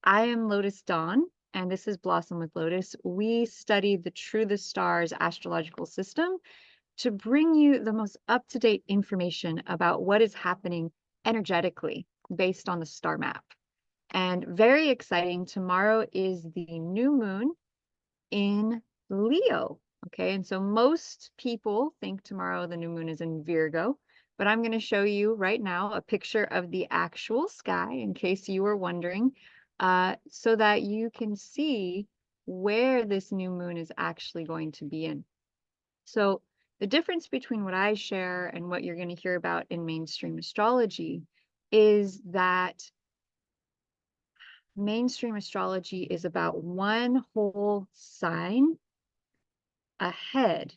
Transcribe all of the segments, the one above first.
I am Lotus Dawn, and this is Blossom with Lotus. We study the True the Stars astrological system to bring you the most up-to-date information about what is happening energetically based on the star map. And very exciting, tomorrow is the new moon in Leo. Okay, and so most people think tomorrow the new moon is in Virgo, but I'm going to show you right now a picture of the actual sky in case you were wondering, so that you can see where this new moon is actually going to be in. So the difference between what I share and what you're going to hear about in mainstream astrology is that mainstream astrology is about one whole sign ahead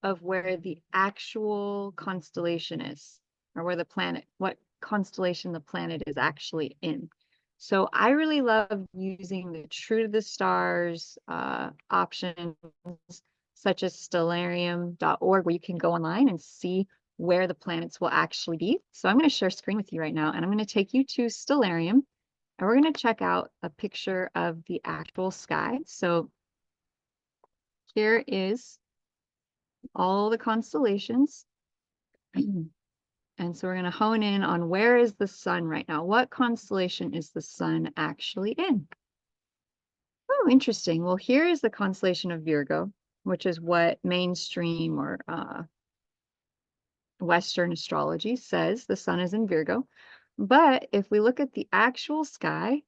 of where the actual constellation is, or where the planet, what constellation the planet is actually in. So I really love using the True to the Stars options, such as stellarium.org, where you can go online and see where the planets will actually be. So I'm going to share screen with you right now, and I'm going to take you to Stellarium, and we're going to check out a picture of the actual sky. So here is all the constellations. And so we're going to hone in on where is the sun right now? What constellation is the sun actually in? Oh, interesting. Well, here is the constellation of Virgo, which is what mainstream or Western astrology says the sun is in Virgo. But if we look at the actual sky,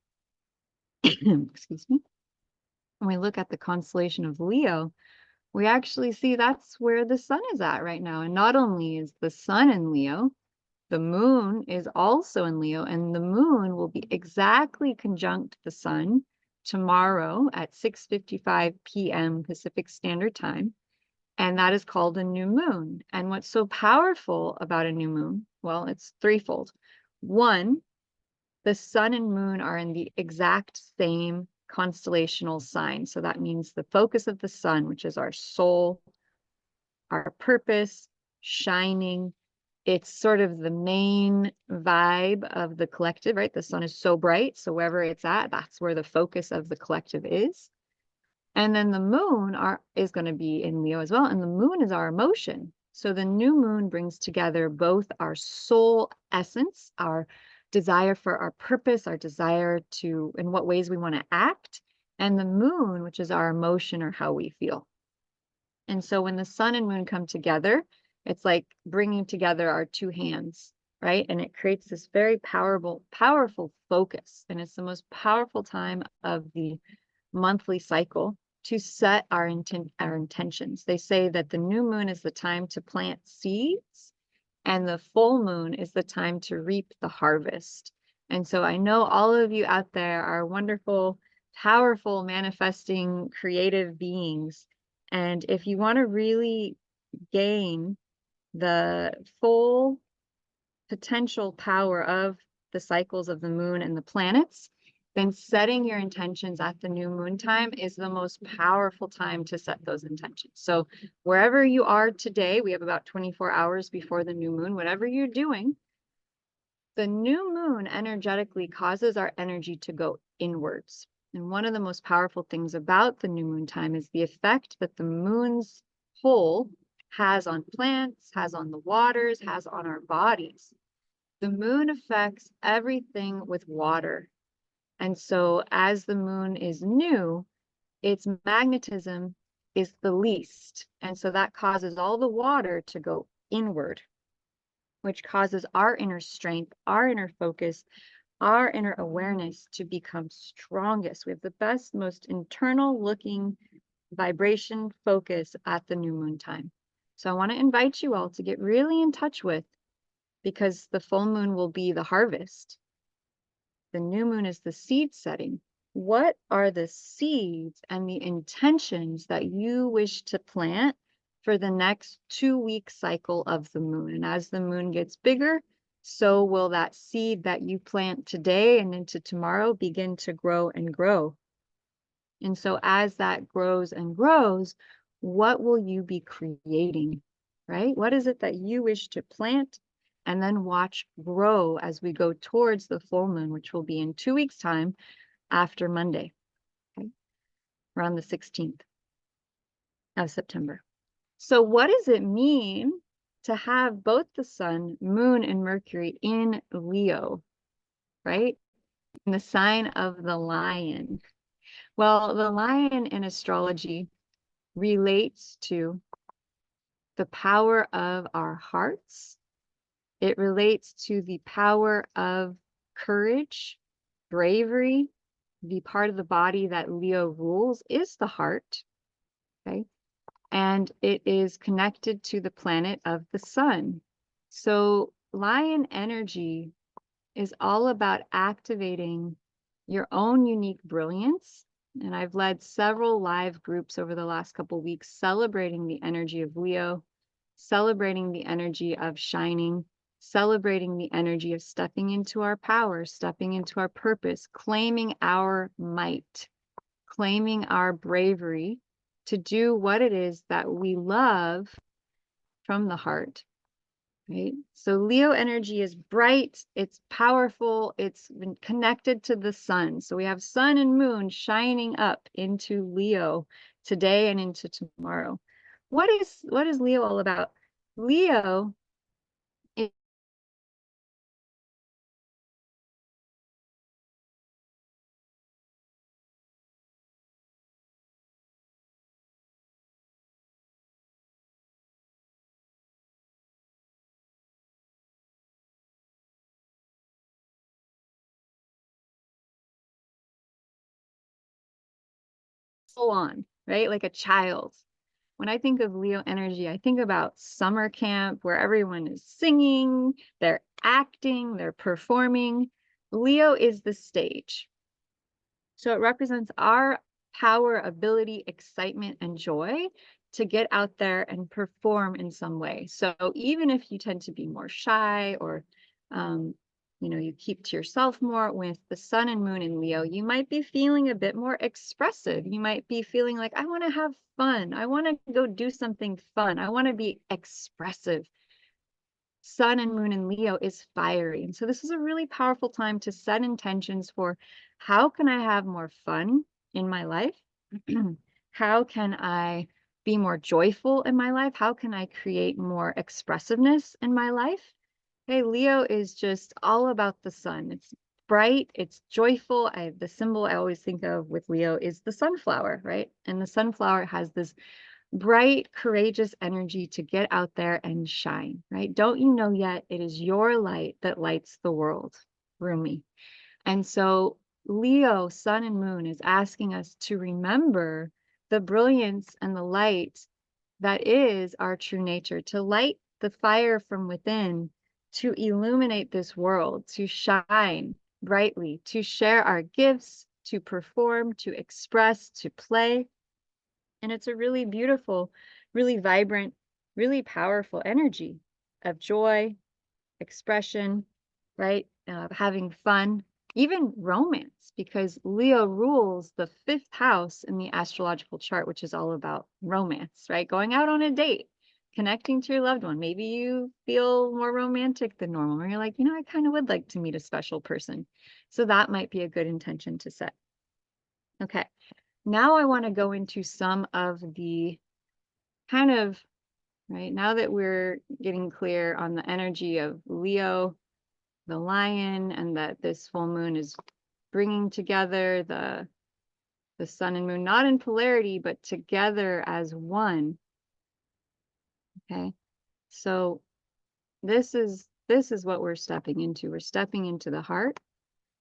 excuse me, when we look at the constellation of Leo, we actually see that's where the sun is at right now. And not only is the sun in Leo, the moon is also in Leo, and the moon will be exactly conjunct the sun tomorrow at 6:55 p.m. Pacific Standard Time. And that is called a new moon. And what's so powerful about a new moon? Well, it's threefold. One, the sun and moon are in the exact same constellational sign. So that means the focus of the sun, which is our soul, our purpose, shining. It's sort of the main vibe of the collective, right? The sun is so bright. So wherever it's at, that's where the focus of the collective is. And then the moon is going to be in Leo as well. And the moon is our emotion. So the new moon brings together both our soul essence, our desire for our purpose, our desire to, in what ways we want to act, and the moon, which is our emotion or how we feel. And so when the sun and moon come together, it's like bringing together our two hands, right? And it creates this very powerful focus. And it's the most powerful time of the monthly cycle to set our intentions. They say that the new moon is the time to plant seeds, and the full moon is the time to reap the harvest. And so I know all of you out there are wonderful, powerful, manifesting, creative beings. And if you want to really gain the full potential power of the cycles of the moon and the planets, then setting your intentions at the new moon time is the most powerful time to set those intentions. So wherever you are today, we have about 24 hours before the new moon. Whatever you're doing, the new moon energetically causes our energy to go inwards. And one of the most powerful things about the new moon time is the effect that the moon's pull has on plants, has on the waters, has on our bodies. The moon affects everything with water. And so as the moon is new, its magnetism is the least. And so that causes all the water to go inward, which causes our inner strength, our inner focus, our inner awareness to become strongest. We have the best, most internal looking vibration focus at the new moon time. So I want to invite you all to get really in touch with, because the full moon will be the harvest. The new moon is the seed setting. What are the seeds and the intentions that you wish to plant for the next 2-week cycle of the moon? And as the moon gets bigger, so will that seed that you plant today and into tomorrow begin to grow and grow. And so as that grows and grows, what will you be creating, right? What is it that you wish to plant and then watch grow as we go towards the full moon, which will be in 2 weeks' time, after Monday, okay, around the 16th of September. So what does it mean to have both the sun, moon, and Mercury in Leo, right? In the sign of the lion. Well, the lion in astrology relates to the power of our hearts. It relates to the power of courage, bravery. The part of the body that Leo rules is the heart, okay? And it is connected to the planet of the sun. So lion energy is all about activating your own unique brilliance. And I've led several live groups over the last couple of weeks celebrating the energy of Leo, celebrating the energy of shining, celebrating the energy of stepping into our power, stepping into our purpose, claiming our might, claiming our bravery to do what it is that we love from the heart. Right? So Leo energy is bright, it's powerful, it's been connected to the sun. So we have sun and moon shining up into Leo today and into tomorrow. What is Leo all about? Leo is full on, right? Like a child. When I think of Leo energy, I think about summer camp where everyone is singing, they're acting, they're performing. Leo is the stage. So it represents our power, ability, excitement, and joy to get out there and perform in some way. So even if you tend to be more shy or, you keep to yourself more, with the sun and moon in Leo, you might be feeling a bit more expressive. You might be feeling like, I want to have fun. I want to go do something fun. I want to be expressive. Sun and moon in Leo is fiery. And so this is a really powerful time to set intentions for how can I have more fun in my life? How can I be more joyful in my life? How can I create more expressiveness in my life? Hey, Leo is just all about the sun. It's bright, it's joyful. The symbol I always think of with Leo is the sunflower, right? And the sunflower has this bright, courageous energy to get out there and shine, right? Don't you know yet? It is your light that lights the world, Rumi. And so Leo, sun and moon, is asking us to remember the brilliance and the light that is our true nature, to light the fire from within, to illuminate this world, to shine brightly, to share our gifts, to perform, to express, to play. And it's a really beautiful, really vibrant, really powerful energy of joy, expression, right? Having fun, even romance, because Leo rules the 5th house in the astrological chart, which is all about romance, right? Going out on a date, connecting to your loved one. Maybe you feel more romantic than normal, or you're like, I kind of would like to meet a special person. So that might be a good intention to set. Okay. Now I want to go into some of the kind of, right, now that we're getting clear on the energy of Leo, the lion, and that this full moon is bringing together the sun and moon, not in polarity, but together as one. Okay. So this is what we're stepping into. We're stepping into the heart.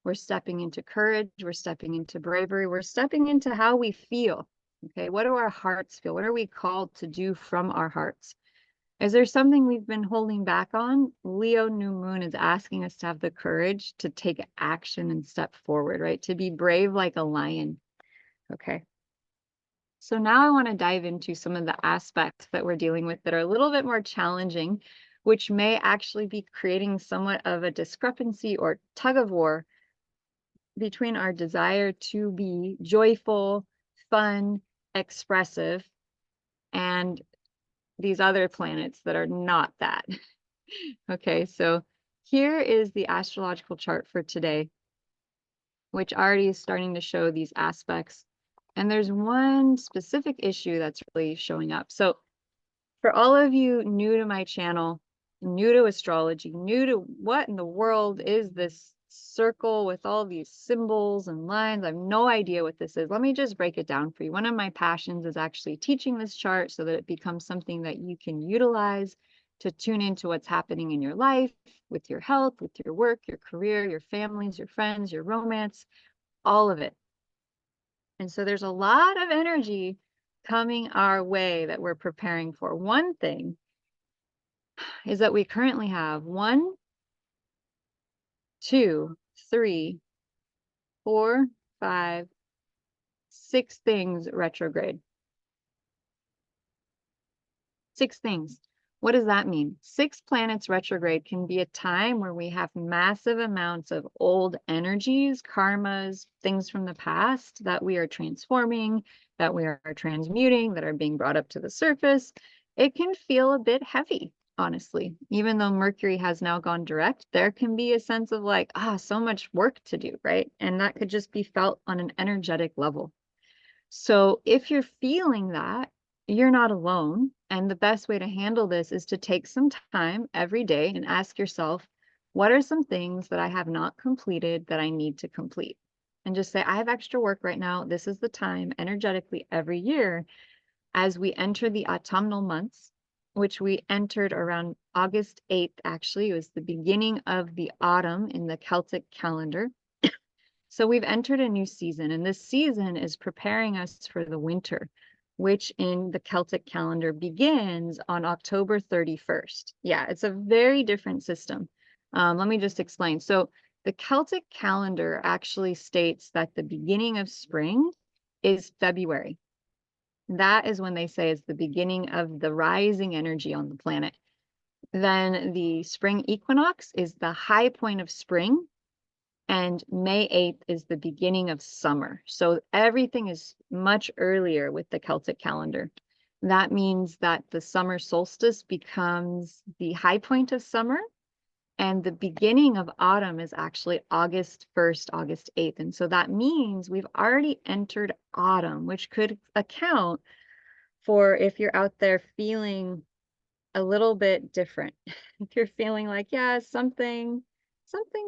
We're stepping into courage. We're stepping into bravery. We're stepping into how we feel. Okay, what do our hearts feel? What are we called to do from our hearts? Is there something we've been holding back on? Leo new moon is asking us to have the courage to take action and step forward, right? To be brave like a lion. Okay. So now I want to dive into some of the aspects that we're dealing with that are a little bit more challenging, which may actually be creating somewhat of a discrepancy or tug of war between our desire to be joyful, fun, expressive, and these other planets that are not that. Okay, so here is the astrological chart for today. which already is starting to show these aspects. And there's one specific issue that's really showing up. So for all of you new to my channel, new to astrology, new to what in the world is this circle with all these symbols and lines? I have no idea what this is. Let me just break it down for you. One of my passions is actually teaching this chart so that it becomes something that you can utilize to tune into what's happening in your life, with your health, with your work, your career, your families, your friends, your romance, all of it. And so there's a lot of energy coming our way that we're preparing for. One thing is that we currently have 1, 2, 3, 4, 5, 6 things retrograde. 6 things. What does that mean? 6 planets retrograde can be a time where we have massive amounts of old energies, karmas, things from the past that we are transforming, that we are transmuting, that are being brought up to the surface. It can feel a bit heavy, honestly. Even though Mercury has now gone direct, there can be a sense of like, so much work to do, right? And that could just be felt on an energetic level. So if you're feeling that, you're not alone. And the best way to handle this is to take some time every day and ask yourself, what are some things that I have not completed that I need to complete? And just say, I have extra work right now. This is the time energetically every year as we enter the autumnal months, which we entered around August 8th, actually. It was the beginning of the autumn in the Celtic calendar. So we've entered a new season, and this season is preparing us for the winter, which in the Celtic calendar begins on October 31st. Yeah, it's a very different system. Let me just explain. So the Celtic calendar actually states that the beginning of spring is February. That is when they say it's the beginning of the rising energy on the planet. Then the spring equinox is the high point of spring, and May 8th is the beginning of summer. So everything is much earlier with the Celtic calendar. That means that the summer solstice becomes the high point of summer, and the beginning of autumn is actually August 1st, August 8th. And so that means we've already entered autumn, which could account for if you're out there feeling a little bit different. If you're feeling like, yeah, something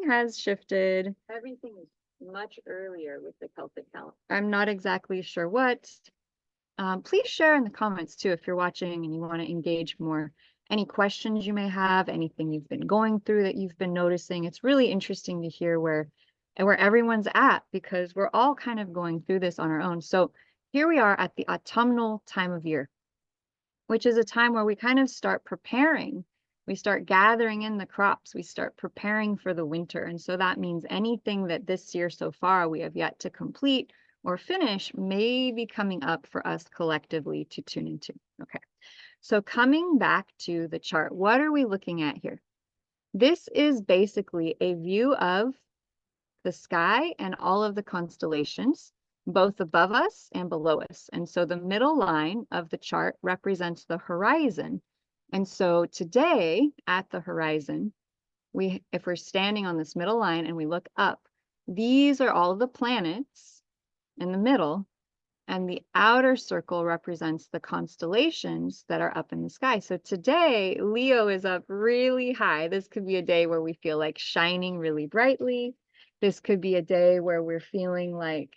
has shifted. Everything is much earlier with the Celtic calendar. I'm not exactly sure what. Please share in the comments too if you're watching and you want to engage more. Any questions you may have, anything you've been going through that you've been noticing. It's really interesting to hear where everyone's at, because we're all kind of going through this on our own. So here we are at the autumnal time of year, which is a time where we kind of start preparing. We start gathering in the crops. We start preparing for the winter. And so that means anything that this year so far we have yet to complete or finish may be coming up for us collectively to tune into. Okay. So coming back to the chart, what are we looking at here? This is basically a view of the sky and all of the constellations, both above us and below us. And so the middle line of the chart represents the horizon. And so today at the horizon, if we're standing on this middle line and we look up, these are all the planets in the middle, and the outer circle represents the constellations that are up in the sky. So today, Leo is up really high. This could be a day where we feel like shining really brightly. This could be a day where we're feeling like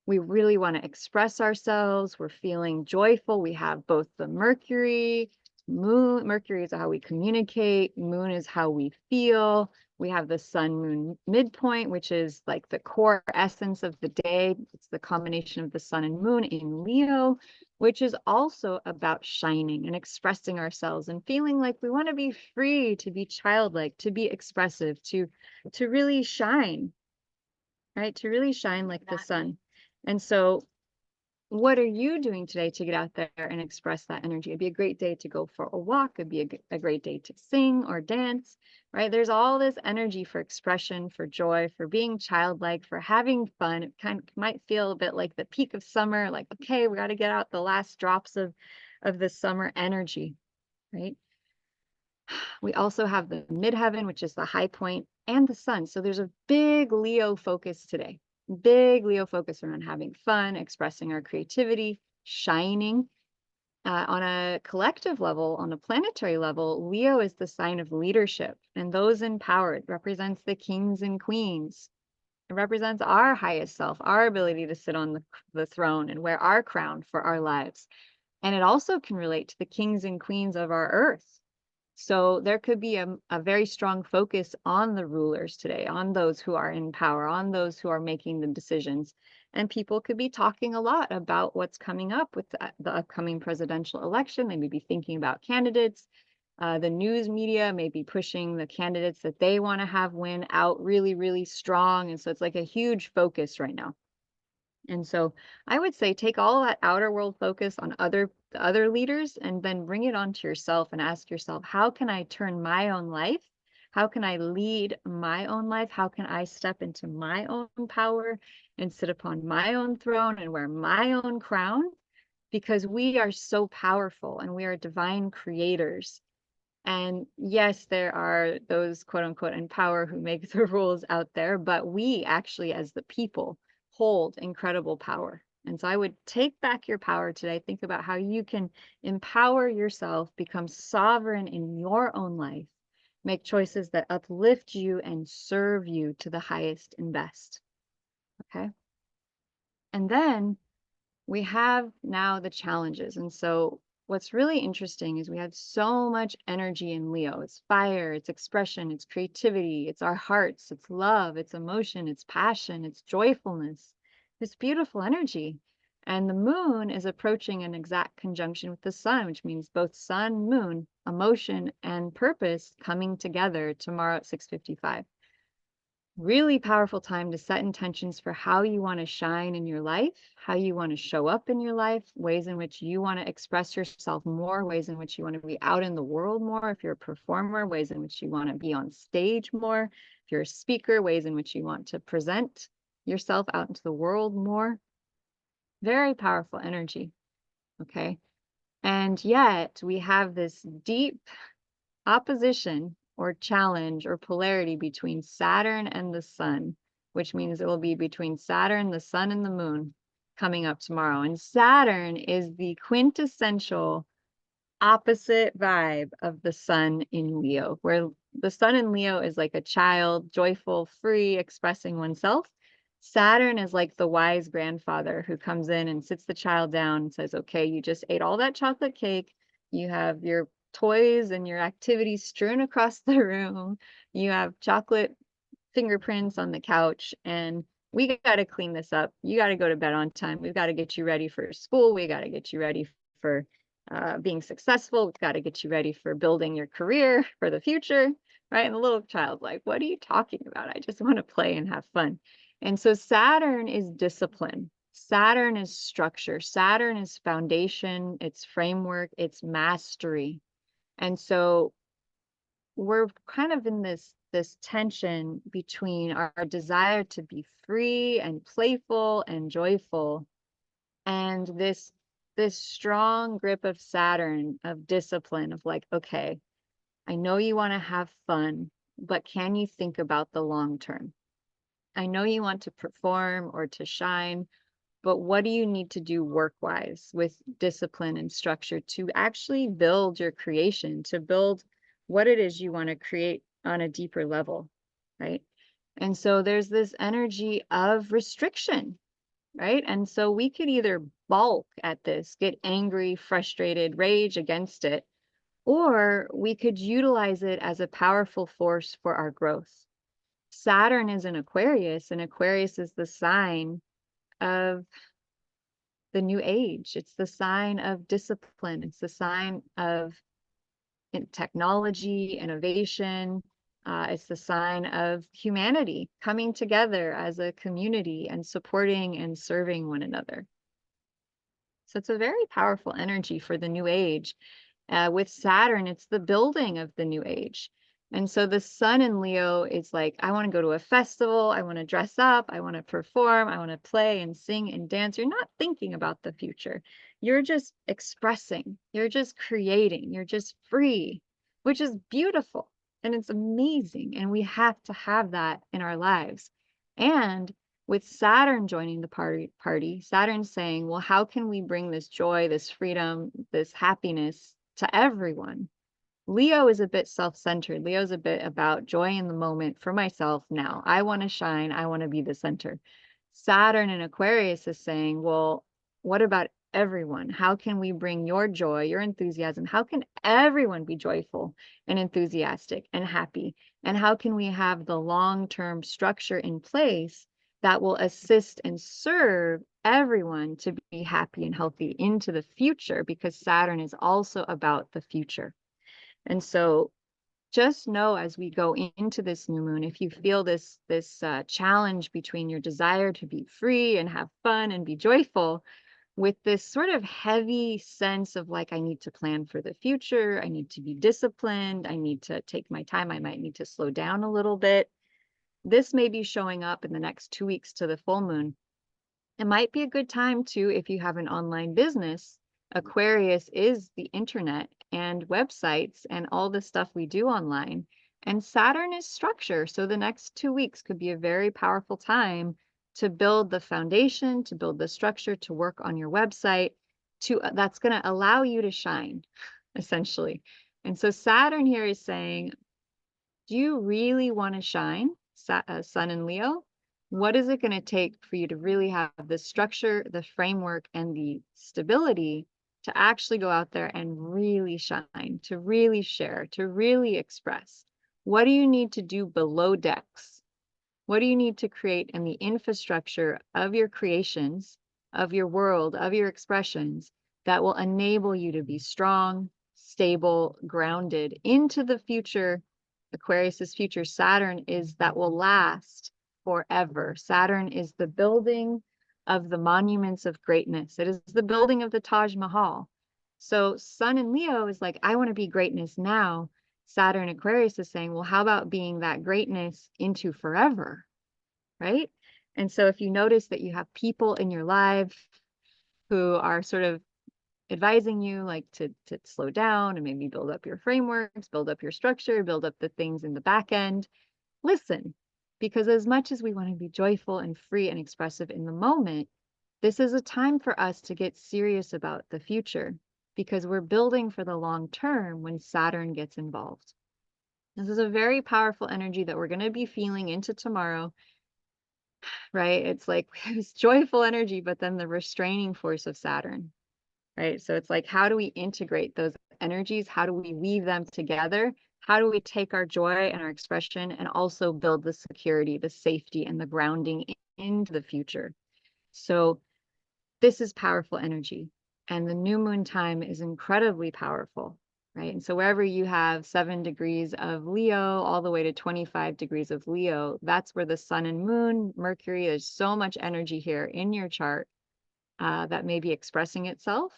we really want to express ourselves. We're feeling joyful. We have both the Mercury, moon. Mercury is how we communicate. Moon is how we feel. We have the sun moon midpoint, which is like the core essence of the day. It's the combination of the sun and moon in Leo, which is also about shining and expressing ourselves and feeling like we want to be free, to be childlike, to be expressive, to really shine, right? To really shine like the sun. And so what are you doing today to get out there and express that energy? It'd be a great day to go for a walk. It'd be a great day to sing or dance, right? There's all this energy for expression, for joy, for being childlike, for having fun. It kind of might feel a bit like the peak of summer, like, okay, we got to get out the last drops of the summer energy, right? We also have the midheaven, which is the high point, and the sun. So there's a big Leo focus today. Big Leo focus around having fun, expressing our creativity, shining. On a collective level, on a planetary level, Leo is the sign of leadership, and those in power. It represents the kings and queens. It represents our highest self, our ability to sit on the throne and wear our crown for our lives. And it also can relate to the kings and queens of our earth. So there could be a very strong focus on the rulers today, on those who are in power, on those who are making the decisions. And people could be talking a lot about what's coming up with the upcoming presidential election. They may be thinking about candidates. The news media may be pushing the candidates that they want to have win out really, really strong. And so it's like a huge focus right now. And so I would say take all that outer world focus on other leaders and then bring it onto yourself and ask yourself, how can I turn my own life? How can I lead my own life? How can I step into my own power and sit upon my own throne and wear my own crown? Because we are so powerful and we are divine creators. And yes, there are those quote unquote in power who make the rules out there, but we actually, as the people, hold incredible power. And so I would take back your power today. Think about how you can empower yourself, become sovereign in your own life, make choices that uplift you and serve you to the highest and best. Okay. And then we have now the challenges. And so what's really interesting is we have so much energy in Leo. It's fire, it's expression, it's creativity, it's our hearts, it's love, it's emotion, it's passion, it's joyfulness, it's beautiful energy. And the moon is approaching an exact conjunction with the sun, which means both sun, moon, emotion, and purpose coming together tomorrow at 6:55. Really powerful time to set intentions for how you want to shine in your life, how you want to show up in your life, ways in which you want to express yourself more, ways in which you want to be out in the world more. If you're a performer, ways in which you want to be on stage more. If you're a speaker, ways in which you want to present yourself out into the world more. Very powerful energy. Okay. And yet we have this deep opposition or challenge or polarity between Saturn and the sun, which means it will be between Saturn, the sun, and the moon coming up tomorrow. And Saturn is the quintessential opposite vibe of the sun in Leo, where the sun in Leo is like a child, joyful, free, expressing oneself. Saturn is like the wise grandfather who comes in and sits the child down and says, okay, you just ate all that chocolate cake. You have your toys and your activities strewn across the room. You have chocolate fingerprints on the couch, and we got to clean this up. You got to go to bed on time. We've got to get you ready for school. We got to get you ready for being successful. We've got to get you ready for building your career for the future, right? And the little child's like, what are you talking about? I just want to play and have fun. And so Saturn is discipline. Saturn is structure. Saturn is foundation, it's framework, it's mastery. And so we're kind of in this tension between our desire to be free and playful and joyful and this strong grip of Saturn, of discipline, of like, okay, I know you want to have fun, but can you think about the long term? I know you want to perform or to shine, but what do you need to do work-wise with discipline and structure to actually build your creation, to build what it is you want to create on a deeper level, right? And so there's this energy of restriction, right? And so we could either balk at this, get angry, frustrated, rage against it, or we could utilize it as a powerful force for our growth. Saturn is in Aquarius, and Aquarius is the sign of the new age. It's the sign of discipline. It's the sign of technology, innovation. It's the sign of humanity coming together as a community and supporting and serving one another. So it's a very powerful energy for the new age. With Saturn, it's the building of the new age. And so the sun in Leo is like, I want to go to a festival. I want to dress up. I want to perform. I want to play and sing and dance. You're not thinking about the future. You're just expressing. You're just creating. You're just free, which is beautiful. And it's amazing. And we have to have that in our lives. And With Saturn joining the party, Saturn's saying, well, how can we bring this joy, this freedom, this happiness to everyone? Leo is a bit self-centered. Leo's a bit about joy in the moment for myself now. I want to shine. I want to be the center. Saturn in Aquarius is saying, well, what about everyone? How can we bring your joy, your enthusiasm? How can everyone be joyful and enthusiastic and happy? And how can we have the long-term structure in place that will assist and serve everyone to be happy and healthy into the future? Because Saturn is also about the future. And so just know as we go into this new moon, if you feel this challenge between your desire to be free and have fun and be joyful, with this sort of heavy sense of like, I need to plan for the future, I need to be disciplined, I need to take my time, I might need to slow down a little bit. This may be showing up in the next 2 weeks to the full moon. It might be a good time to, if you have an online business, Aquarius is the internet and websites and all the stuff we do online. And Saturn is structure. So the next 2 weeks could be a very powerful time to build the foundation, to build the structure, to work on your website, that's going to allow you to shine, essentially. And so Saturn here is saying, do you really want to shine, Sun in Leo? What is it going to take for you to really have the structure, the framework, and the stability to actually go out there and really shine, to really share, to really express? What do you need to do below decks? What do you need to create in the infrastructure of your creations, of your world, of your expressions that will enable you to be strong, stable, grounded into the future? Aquarius's future, Saturn, is that will last forever. Saturn is the building of the monuments of greatness. It is the building of the Taj Mahal. So Sun in Leo is like, I want to be greatness now. Saturn Aquarius is saying, well, how about being that greatness into forever, right? And so if you notice that you have people in your life who are sort of advising you like to slow down and maybe build up your frameworks, build up your structure, build up the things in the back end, listen, because as much as we want to be joyful and free and expressive in the moment, this is a time for us to get serious about the future because we're building for the long term when Saturn gets involved. This is a very powerful energy that we're going to be feeling into tomorrow, right? It's like this joyful energy, but then the restraining force of Saturn, right? So it's like, how do we integrate those energies? How do we weave them together? How do we take our joy and our expression and also build the security, the safety, and the grounding into the future? So this is powerful energy. And the new moon time is incredibly powerful, right? And so wherever you have 7 degrees of Leo, all the way to 25 degrees of Leo, that's where the sun and moon, Mercury, there's so much energy here in your chart that may be expressing itself.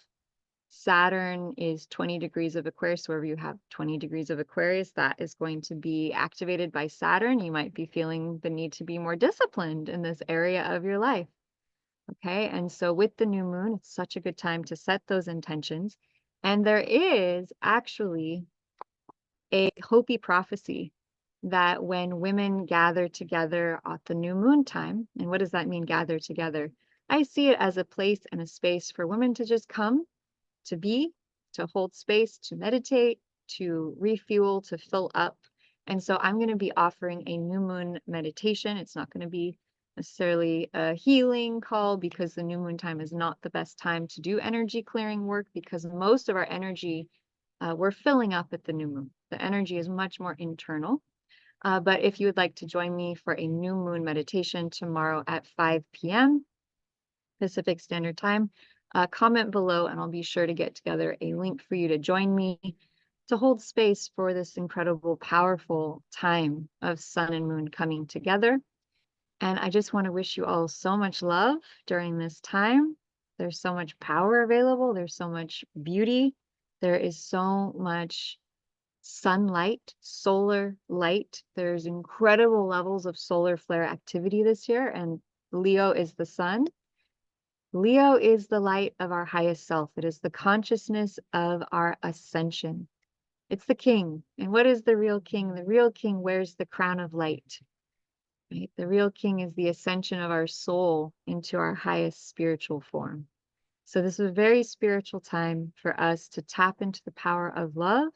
Saturn is 20 degrees of Aquarius. Wherever you have 20 degrees of Aquarius, that is going to be activated by Saturn. You might be feeling the need to be more disciplined in this area of your life. Okay, and so with the new moon, it's such a good time to set those intentions. And there is actually a Hopi prophecy that when women gather together at the new moon time, and what does that mean, gather together? I see it as a place and a space for women to just come, to be, to hold space, to meditate, to refuel, to fill up. And so I'm going to be offering a new moon meditation. It's not going to be necessarily a healing call because the new moon time is not the best time to do energy clearing work because most of our energy we're filling up at the new moon. The energy is much more internal. But if you would like to join me for a new moon meditation tomorrow at 5 p.m. Pacific Standard Time, comment below and I'll be sure to get together a link for you to join me to hold space for this incredible, powerful time of sun and moon coming together. And I just want to wish you all so much love during this time. There's so much power available. There's so much beauty. There is so much sunlight, solar light. There's incredible levels of solar flare activity this year. And Leo is the sun. Leo is the light of our highest self. It is the consciousness of our ascension. It's the king. And what is the real king? The real king wears the crown of light. right? The real king is the ascension of our soul into our highest spiritual form. So this is a very spiritual time for us to tap into the power of love,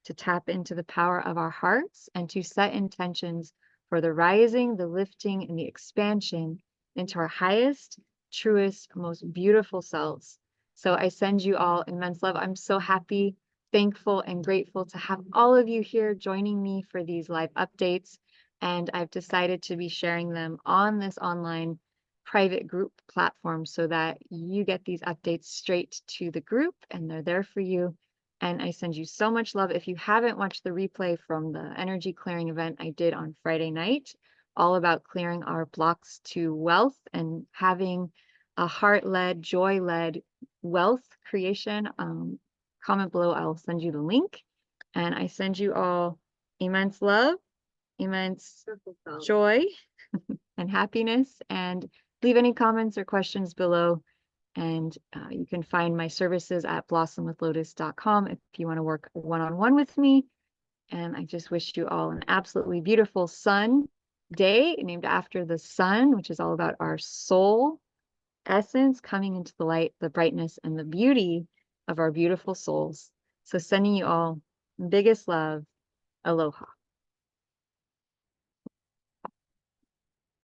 to tap into the power of our hearts, and to set intentions for the rising, the lifting, and the expansion into our highest, truest, most beautiful selves. So I send you all immense love. I'm so happy, thankful, and grateful to have all of you here joining me for these live updates. And I've decided to be sharing them on this online private group platform so that you get these updates straight to the group and they're there for you. And I send you so much love. If you haven't watched the replay from the energy clearing event I did on Friday night, all about clearing our blocks to wealth and having a heart-led, joy-led wealth creation, comment below. I'll send you the link. And I send you all immense love, immense joy, and happiness. And leave any comments or questions below. And you can find my services at blossomwithlotus.com if you want to work one-on-one with me. And I just wish you all an absolutely beautiful sun day named after the sun, which is all about our soul essence coming into the light, the brightness, and the beauty of our beautiful souls. So sending you all biggest love. Aloha.